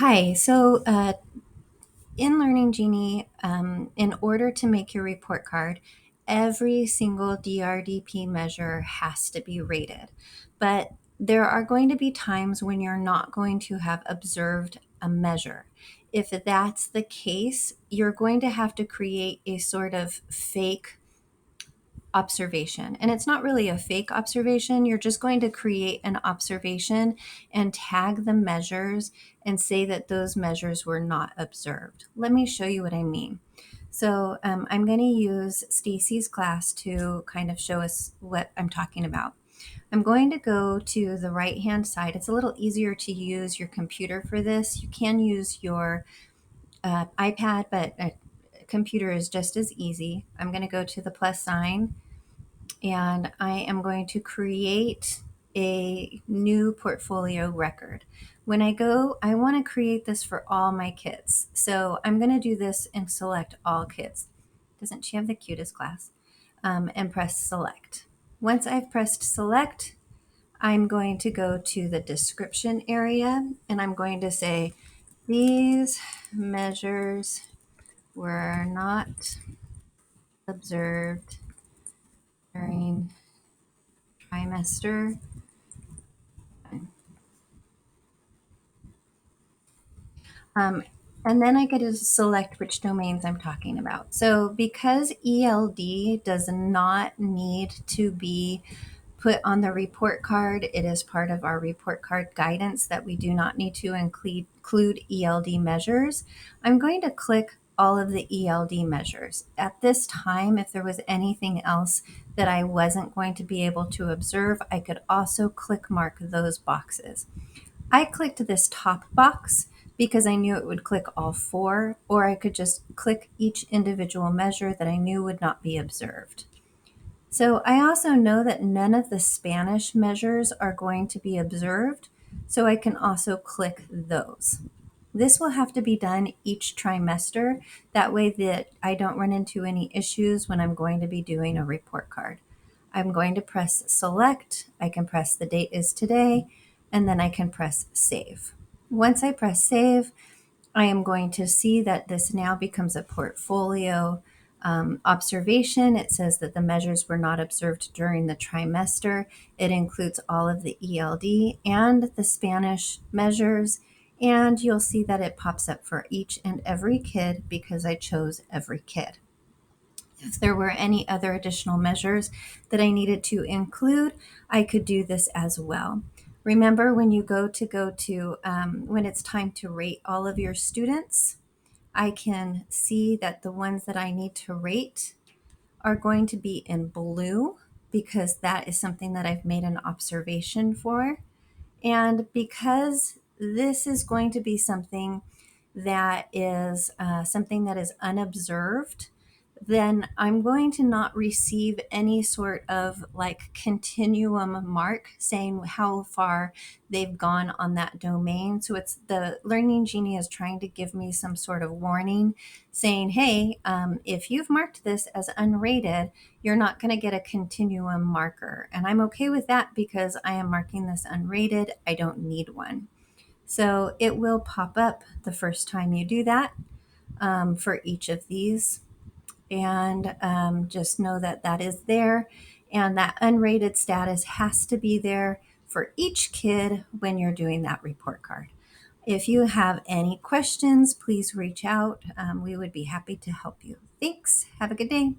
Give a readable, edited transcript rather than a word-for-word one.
Hi. In Learning Genie, in order to make your report card, every single DRDP measure has to be rated. But there are going to be times when you're not going to have observed a measure. If that's the case, you're going to have to create a sort of fake observation. And it's not really a fake observation. You're just going to create an observation and tag the measures and say that those measures were not observed. Let me show you what I mean. I'm going to use Stacy's class to kind of show us what I'm talking about. I'm going to go to the right hand side. It's a little easier to use your computer for this. You can use your iPad, but a computer is just as easy. I'm going to go to the plus sign and I am going to create a new portfolio record. When I go, I want to create this for all my kids. So I'm going to do this and select all kids. Doesn't she have the cutest class? And press select. Once I've pressed select, I'm going to go to the description area and I'm going to say, these measures were not observed during trimester. Um, and then I get to select which domains I'm talking about. So because ELD does not need to be put on the report card, it is part of our report card guidance that we do not need to include ELD measures. I'm going to click all of the ELD measures. At this time, if there was anything else that I wasn't going to be able to observe, I could also click mark those boxes. I clicked this top box because I knew it would click all four, or I could just click each individual measure that I knew would not be observed. So I also know that none of the Spanish measures are going to be observed, so I can also click those. This will have to be done each trimester. That way that I don't run into any issues when I'm going to be doing a report card. I'm going to press select. I can press the date is today, and then I can press save. Once I press save, I am going to see that this now becomes a portfolio observation. It says that the measures were not observed during the trimester. It includes all of the ELD and the Spanish measures. And you'll see that it pops up for each and every kid because I chose every kid. If there were any other additional measures that I needed to include, I could do this as well. Remember, when you when it's time to rate all of your students, I can see that the ones that I need to rate are going to be in blue because that is something that I've made an observation for. And because this is going to be something that is unobserved, then I'm going to not receive any sort of like continuum mark saying how far they've gone on that domain. So it's the Learning Genie is trying to give me some sort of warning saying, hey, if you've marked this as unrated, you're not going to get a continuum marker. And I'm okay with that because I am marking this unrated. I don't need one. So it will pop up the first time you do that for each of these. And just know that that is there. And that unrated status has to be there for each kid when you're doing that report card. If you have any questions, please reach out. We would be happy to help you. Thanks. Have a good day.